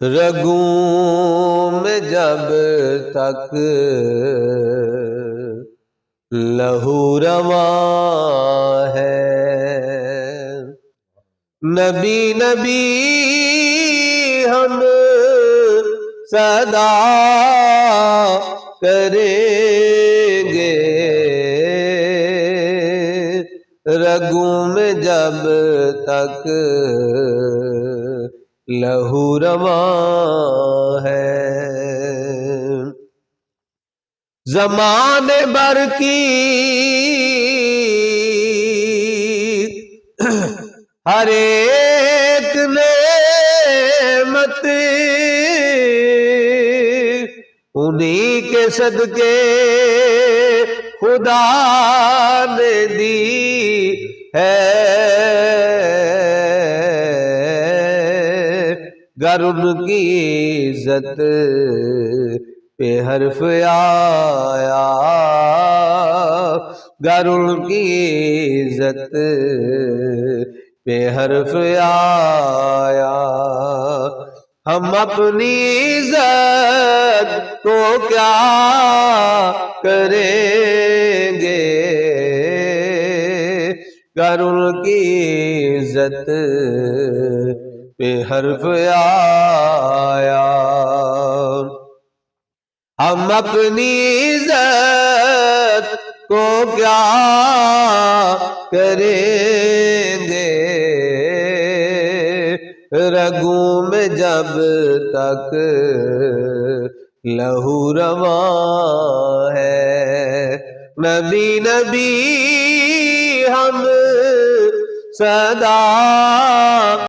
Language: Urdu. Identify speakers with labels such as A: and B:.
A: رگوں میں جب تک لہو رواں ہے، نبی نبی ہم صدا کریں گے، رگوں میں جب تک لہو رواں ہے۔ زمانے بھر کی ہر ایک نعمت انہی کے صدقے خدا نے دی ہے، گر ان کی عزت پہ حرف آیا، گر ان کی عزت پہ حرف آیا، ہم اپنی عزت کو کیا کریں گے، گر ان کی عزت پہ حرف آیا، ہم اپنی عزت کو کیا کریں گے، رگوں میں جب تک لہو رواں ہے، نبی نبی ہم صدا